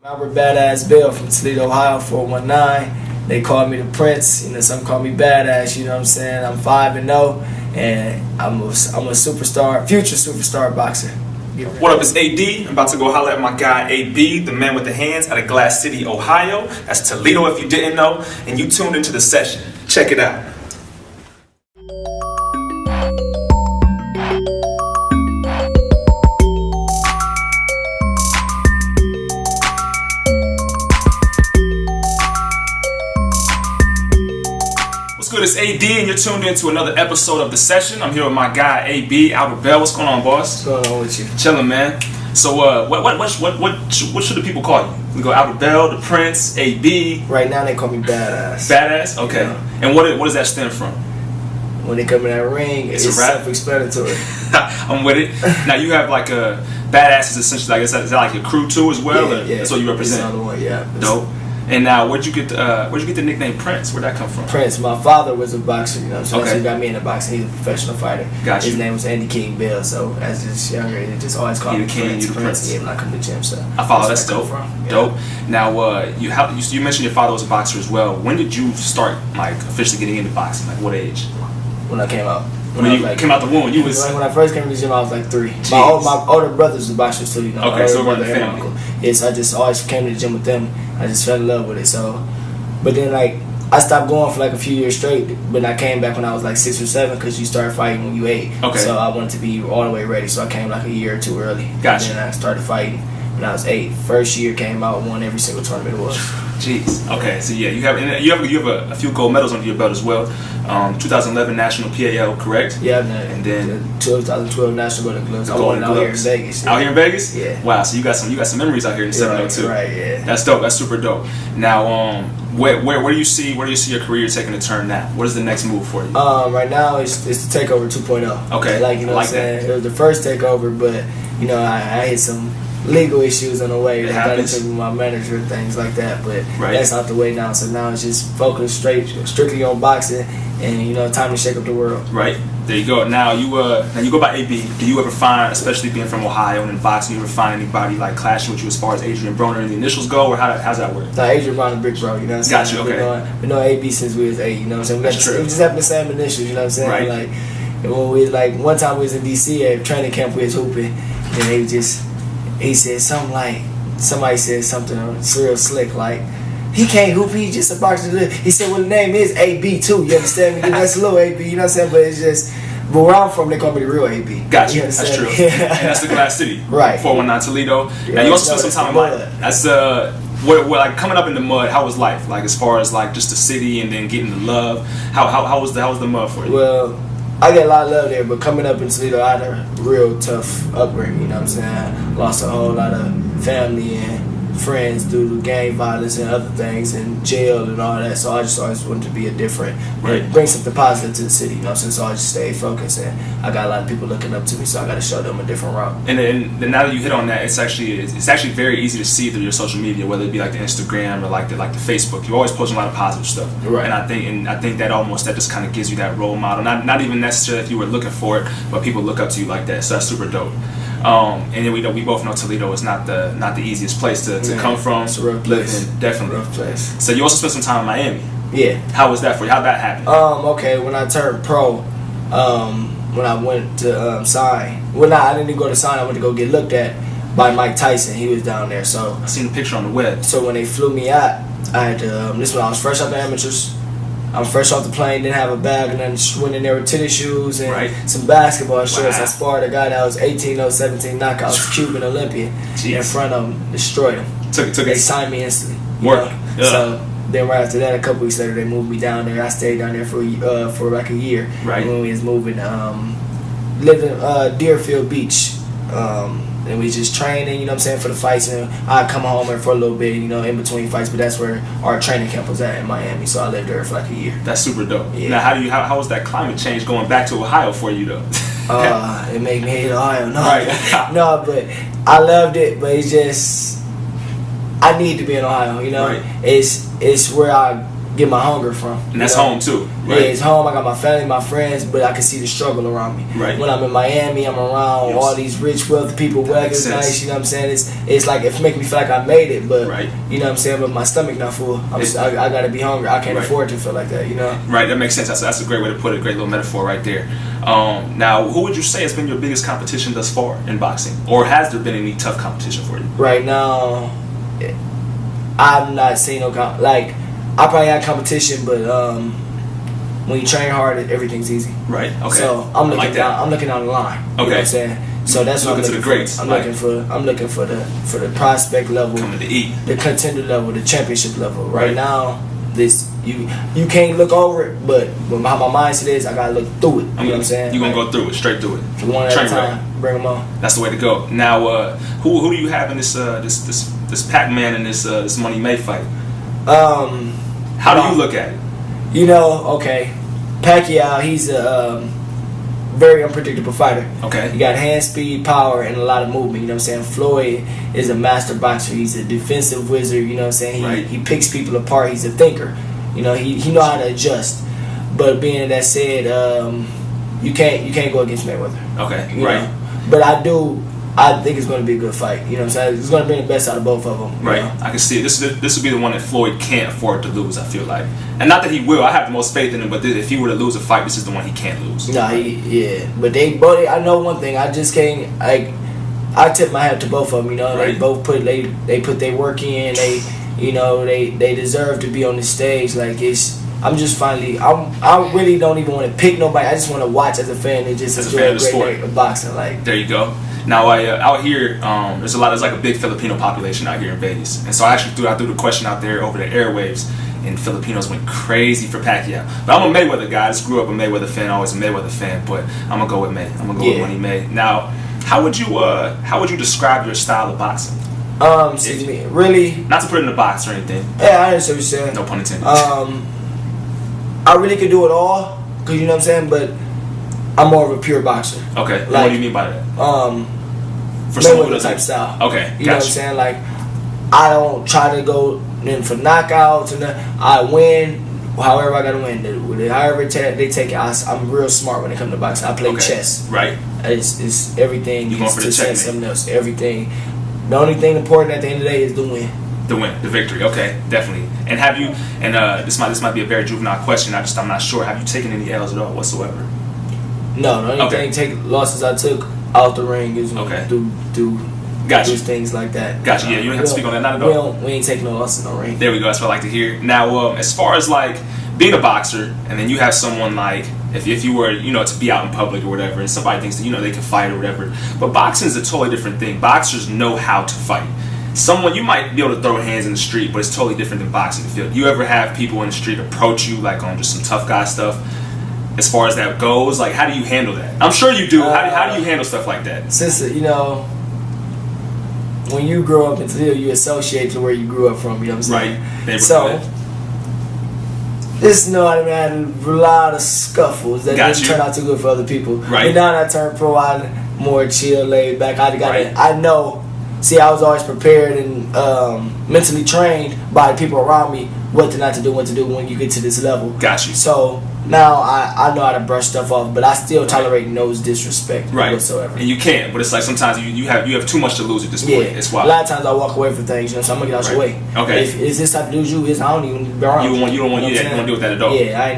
Robert Bad Azz Bell from Toledo, Ohio, 419. They call me the Prince, some call me Bad Azz, you know what I'm saying? I'm 5-0, and I'm a superstar, future superstar boxer. What up, it's AD. I'm about to go holler at my guy AB, the man with the hands, out of Glass City, Ohio. That's Toledo if you didn't know, and you tuned into the session. Check it out. Good, it's AD, and you're tuned in to another episode of The Session. I'm here with my guy AB, Albert Bell. What's going on, boss? What's going on with you? Chilling, man. So, what should the people call you? We go Albert Bell, the Prince, AB. Right now they call me Bad Azz. Bad Azz? Okay. Yeah. And what does that stem from? When they come in that ring, it's self-explanatory. I'm with it. Now you have like a Bad Azz is essentially, I guess, is that like your crew too as well? Yeah. That's what you represent. That's another one, yeah. Dope. And now, where'd you get the nickname Prince? Where'd that come from? Prince. My father was a boxer, so okay. he got me into boxing. He's a professional fighter. Gotcha. His name was Andy King Bell, so as just younger, they just always called me Prince. Yeah, when I come to the gym, so I follow. That's dope. Dope. Yeah. Now, you mentioned your father was a boxer as well. When did you start officially getting into boxing? Like what age? When I came out. When you came out the womb, you was when I first came to the gym, I was like 3. My older brothers were boxers too, Okay, so we're in the family. Yes, I just always came to the gym with them. I just fell in love with it. So, but then I stopped going for like a few years straight. But I came back when I was like 6 or 7 because you started fighting when you 8. Okay. So I wanted to be all the way ready. So I came like a year or 2 early. Gotcha. And then I started fighting when I was 8. First year came out, won every single tournament it was. Jeez. Okay. So yeah, you have a few gold medals under your belt as well. 2011 National PAL, correct? Yeah, and then 2012 National Golden Gloves. I won it out here in Vegas. Out here in Vegas? Yeah. Wow. So you got some memories out here in 702. Right. Yeah. That's dope. That's super dope. Now, where do you see your career taking a turn now? What is the next move for you? Right now it's the Takeover 2.0. Okay. What I'm saying? It was the first Takeover, but I had some legal issues on the way. I got into with my manager and things like that, but that's out the way now. So now it's just focused strictly on boxing, and time to shake up the world. Right. There you go. Now you go by AB. Do you ever find, especially being from Ohio and in boxing, you ever find anybody like clashing with you as far as Adrian Broner and the initials go, or how's that work? No, Adrian Broner, big bro. You know what I'm saying? Got you. Okay. We know AB since we was 8. You know what I'm saying? That's true. We just have the same initials. You know what I'm saying? Right. Like when we one time we was in DC at training camp, we was hooping, and he said somebody said something real slick like, he can't hoop, he just a boxer. He said, well, the name is AB too, you understand me? That's a little AB, you know what I'm saying? But it's just, but where I'm from, they call me the real AB. Got you. That's true. And that's the Glass City. Right. 419 Toledo. Yeah, now you also spent some time in mud. That's like coming up in the mud. How was life? Like as far as like just the city and then getting the love. How was the mud for you? Well, I get a lot of love there, but coming up in Toledo, I had a real tough upbringing, you know what I'm saying? Lost a whole lot of family and friends due to gang violence and other things, and jail and all that, so I just always wanted to be a different, bring something positive to the city, you know what I'm saying? So I just stayed focused, and I got a lot of people looking up to me, so I got to show them a different route. And then now that you hit on that, it's actually very easy to see through your social media, whether it be like the Instagram or like the Facebook. You're always posting a lot of positive stuff, right? And I think that just kind of gives you that role model. Not even necessarily if you were looking for it, but people look up to you like that. So that's super dope. And then we both know Toledo is not the easiest place to come from. It's a rough place. Definitely. Rough place. So you also spent some time in Miami. Yeah. How was that for you? How'd that happen? Okay, when I turned pro, when I went to sign, I didn't go to sign. I went to go get looked at by Mike Tyson. He was down there. So I seen the picture on the web. So when they flew me out, I had to. This when I was fresh out the amateurs. I was fresh off the plane, didn't have a bag, and then went in there with tennis shoes and some basketball shorts. I sparred a guy that was 18-0-17 knockouts, Cuban Olympian, in front of him, destroyed him. They signed me instantly. Work. So then right after that, a couple weeks later, they moved me down there. I stayed down there for like a year. Right. When we was moving, lived in Deerfield Beach. And we just training, you know what I'm saying, for the fights, and I'd come home and for a little bit, in between fights, but that's where our training camp was at in Miami, so I lived there for like a year. That's super dope. Yeah. Now how was that climate change going back to Ohio for you though? It made me hate Ohio. No, right. No, but I loved it, but it's just, I need to be in Ohio, Right. It's where I get my hunger from. And that's home too, right? Yeah, it's home. I got my family, my friends, but I can see the struggle around me. Right. When I'm in Miami, I'm around all these rich, wealthy people. Weather's nice, you know what I'm saying? It's like it make me feel like I made it, but you know what I'm saying? But my stomach not full. I gotta be hungry. I can't afford to feel like that, you know? Right. That makes sense. That's a great way to put it. A great little metaphor right there. Now, who would you say has been your biggest competition thus far in boxing, or has there been any tough competition for you? Right now, I'm not seeing no I probably had competition, but when you train hard, everything's easy. Right. Okay. So I'm looking down. I'm looking down the line. Okay. You know what I'm saying? So that's what I'm looking for. I'm looking for the prospect level, coming to eat, the contender level, the championship level. Right now, you can't look over it, but how my mindset is, I gotta look through it. You know what I'm saying? You're gonna go through it, straight through it. One at a time, bring them on. That's the way to go. Now, who do you have in this Pac-Man and this Money May fight? How do you look at it? You know, okay, Pacquiao, he's a very unpredictable fighter. Okay. He got hand speed, power, and a lot of movement. You know what I'm saying? Floyd is a master boxer. He's a defensive wizard. You know what I'm saying? He picks people apart. He's a thinker. You know, he know how to adjust. But being that said, you can't go against Mayweather. Okay. You know? But I think it's going to be a good fight. You know what I'm saying? It's going to bring the best out of both of them. Right. Know? I can see it. This would be the one that Floyd can't afford to lose, I feel like. And not that he will. I have the most faith in him, but if he were to lose a fight, this is the one he can't lose. Nah, But I know one thing. I just can't, I tip my hat to both of them, you know. Right. They both put their work in. They deserve to be on the stage. I really don't even want to pick nobody. I just want to watch as a fan and just enjoy a great night of boxing. There you go. Now, out here, there's like a big Filipino population out here in Vegas, and so I threw the question out there over the airwaves, and Filipinos went crazy for Pacquiao. But I'm a Mayweather guy. I just grew up a Mayweather fan, always a Mayweather fan. But I'm gonna go with May. I'm gonna go with Money May. Now, how would you describe your style of boxing? Really, not to put it in a box or anything. Yeah, I understand what you're saying. No pun intended. I really could do it all, cause you know what I'm saying, but I'm more of a pure boxer. Okay. What do you mean by that? For Mayweather type style. Okay. You know what I'm saying? Like, I don't try to go in for knockouts and I win however I gotta win. However they take it. I'm real smart when it comes to boxing. I play chess. Right. It's everything. You going for the checkmate. Something else. Everything. The only thing important at the end of the day is the win. The win, the victory. Okay, definitely. And have you? And this might be a very juvenile question. I'm not sure. Have you taken any L's at all whatsoever? No, the only losses I took out the ring is do things like that. Gotcha. Yeah, you don't have to speak on that. Not at all. We ain't taking no losses in the ring. There we go. That's what I like to hear. Now, as far as like being a boxer, and then you have someone like if you were to be out in public or whatever, and somebody thinks that they can fight or whatever, but boxing is a totally different thing. Boxers know how to fight. You might be able to throw hands in the street, but it's totally different than boxing the field. You ever have people in the street approach you like on just some tough guy stuff? As far as that goes, like, how do you handle that? I'm sure you do. How do you handle stuff like that? Since when you grow up in Toledo, you associate to where you grew up from. You know what I'm saying? Right. So, I had a lot of scuffles that didn't turn out too good for other people. Right. But now that I turned pro, I'm more chill, laid back. I know. See, I was always prepared and mentally trained by the people around me what not to do when you get to this level. Got you. So now I know how to brush stuff off, but I still tolerate no disrespect whatsoever. And you can't, but it's like sometimes you have too much to lose at this point. It's wild. A lot of times I walk away from things, so I'm gonna get out your way. Okay. If this type of dude you is, I don't even be around. You don't want to deal with that at all. Yeah, I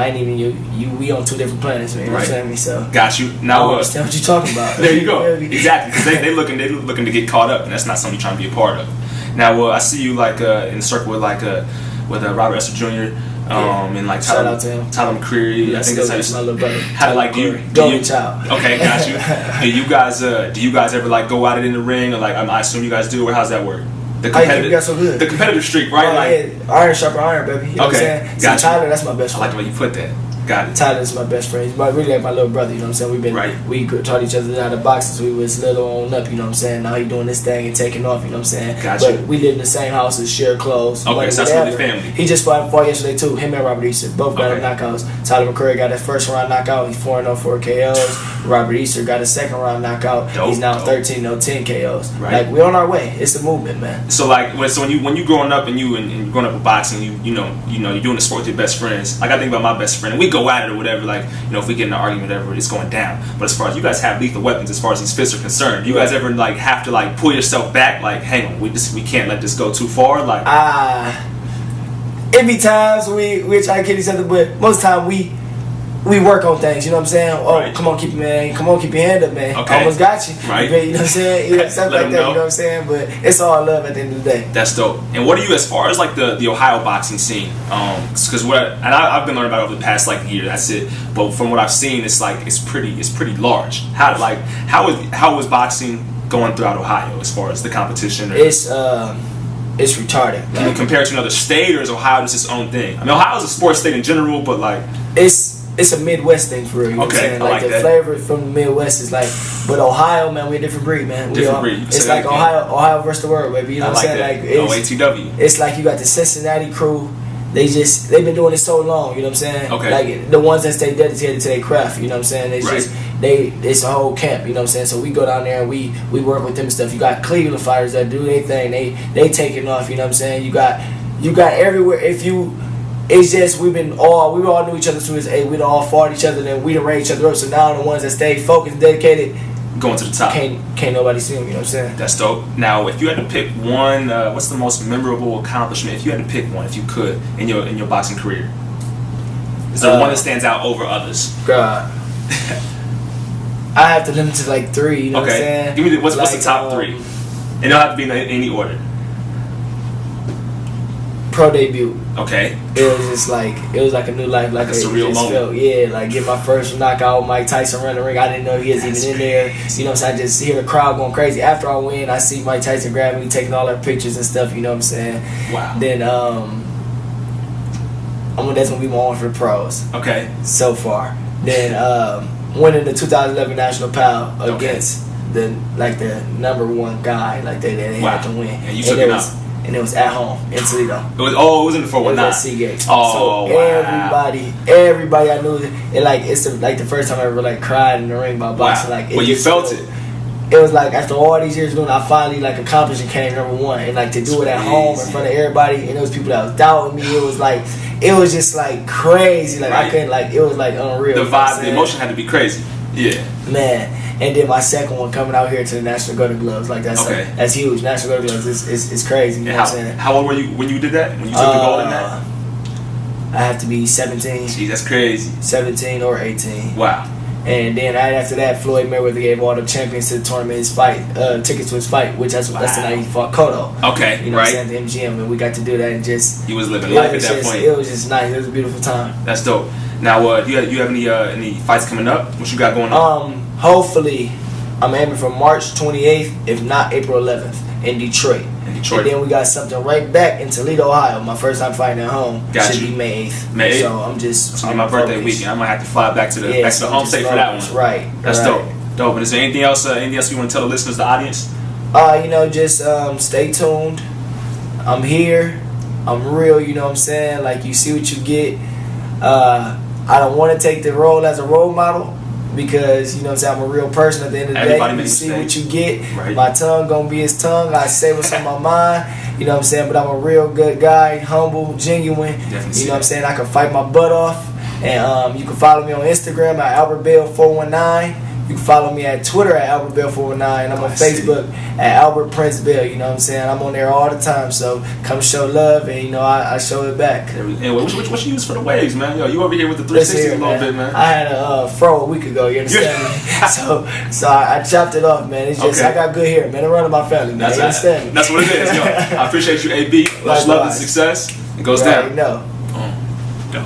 ain't even you. We on two different planets, man. You know what I'm saying? So got you. Now I don't understand what you're talking about. There you go. Exactly, because they looking to get caught up, and that's not something you're trying to be a part of. Now, I see you like in the circle with Robert Esser Jr. And like Tyler McCreary. I think that's my little brother. Child. Okay, got you. Do you guys ever like go at it in the ring, or like I assume you guys do, or how's that work? The competitive streak, right? Iron sharper iron, baby. You know what I'm saying? Got Tyler, that's my best friend. I like the way you put that. Got it. Tyler's my best friend. He's really like my little brother, you know what I'm saying? We taught each other how to box since we was little on up, you know what I'm saying? Now he doing this thing and taking off, you know what I'm saying? Gotcha. But we live in the same house and share clothes. Okay, so that's really family. He just fought yesterday too. Him and Robert Easter both got knockouts. Tyler McCurry got that first round knockout. He's 4-0 for KOs. Robert Easter got a second round knockout. He's now 13-0, 10 KOs. Right. Like, we on our way. It's a movement, man. So like, when you growing up and you growing up with boxing, you know you're doing the sport with your best friends. Like, I think about my best friend, and we go at it or whatever. Like, you know, if we get in an argument, whatever, it's going down. But as far as you guys have lethal weapons, as far as these fists are concerned, do you guys ever like have to like pull yourself back? Like, hang on, we can't let this go too far. Like, it be times we try to kill each other, but most of the time we work on things, you know what I'm saying? Oh, right. Come on, keep your hand up, man. Okay. I almost got you. Right. You know what I'm saying? Yeah, stuff like that, you know what I'm saying? But it's all love at the end of the day. That's dope. And what are you, as far as like the Ohio boxing scene? Because I've been learning about it over the past like year. That's it. But from what I've seen, it's like it's pretty large. How is boxing going throughout Ohio as far as the competition? It's retarded. Can you compare it to another state, or is Ohio just its own thing? I mean, Ohio's a sports state in general, but like it's a Midwest thing for real. You know what I'm saying? Like the flavor from the Midwest is like, but Ohio, man, we're a different breed, man. It's like Ohio versus the world, baby. You know what I'm saying? Like OATW. It's like you got the Cincinnati crew. They've been doing it so long. You know what I'm saying? Okay. Like the ones that stay dedicated to their craft. You know what I'm saying? It's a whole camp. You know what I'm saying? So we go down there and we work with them and stuff. You got Cleveland fighters that do anything. They take it off. You know what I'm saying? You got everywhere. It's just we all knew each other since we'd all fought each other, and we'd raised each other up. So now the ones that stay focused, dedicated, going to the top. Can't nobody see them, you know what I'm saying? That's dope. Now, if you had to pick one, what's the most memorable accomplishment, if you had to pick one, if you could, in your boxing career? Is there one that stands out over others? God. I have to limit to like 3, you know what I'm saying? Give me what's the top 3? And it don't have to be in any order. Pro debut. Okay. It was like a new life, like a surreal moment. Like get my first knockout with Mike Tyson run the ring. I didn't know he was even in there. You know what I'm saying? I just hear the crowd going crazy. After I win, I see Mike Tyson grab me, taking all our pictures and stuff, you know what I'm saying? Wow. Then that's gonna be my one for the pros. Okay. So far. Then winning the 2011 National Pal against the number 1 guy, like they had to win. And you took it out. And it was at home in Toledo. It was in the 419. It was at Seagate. Oh, so everybody I knew, it's the first time I ever like cried in the ring about boxing. Wow. Well, you felt it. It was like after all these years doing, I finally like accomplished and came number 1, and like to do it at home in front of everybody, and it was people that was doubting me. It was just like crazy. Like I couldn't it was like unreal. The vibe, the emotion had to be crazy. Yeah. Man. And then my second one coming out here to the National Golden Gloves, that's huge. National Golden Gloves is crazy. You know what I'm saying? How old were you when you did that? When you took the gold in that? I have to be 17. Gee, that's crazy. 17 or 18. Wow. And then right after that, Floyd Mayweather gave all the champions to the tournament tickets to his fight, which that's the night he fought Cotto. Okay, you know what I'm saying, the MGM, and we got to do that, and just he was living life at that point. It was just nice. It was a beautiful time. That's dope. Now, do you have any fights coming up? What you got going on? Hopefully, I'm aiming for March 28th, if not April 11th, in Detroit. And then we got something right back in Toledo, Ohio. My first time fighting at home should be May 8th. May 8th. So I'm just. My birthday weekend. I'm gonna have to fly back to the home state for that one. Right. That's dope. Dope. And is there anything else? Anything else you want to tell the listeners, the audience? Just stay tuned. I'm here. I'm real. You know what I'm saying? Like you see what you get. I don't want to take the role as a role model, because, you know what I'm saying, I'm a real person at the end of the day. You see what you get. Right. My tongue gonna be his tongue. I say what's on my mind. You know what I'm saying? But I'm a real good guy, humble, genuine. Definitely. You know what I'm saying? I can fight my butt off. And you can follow me on Instagram at AlbertBell419. You can follow me at Twitter at AlbertBell419. And I'm on Facebook at Albert Prince Bell. You know what I'm saying? I'm on there all the time. So come show love, and, you know, I show it back. And what you use for the waves, man? Yo, you over here with the 360 a little bit, man. I had a fro a week ago, you understand me? So I chopped it off, man. It's just, I got good hair, man. I'm running my family, man. You understand me? That's what it is, yo. I appreciate you, AB. Much love and success. It goes down. No. Go.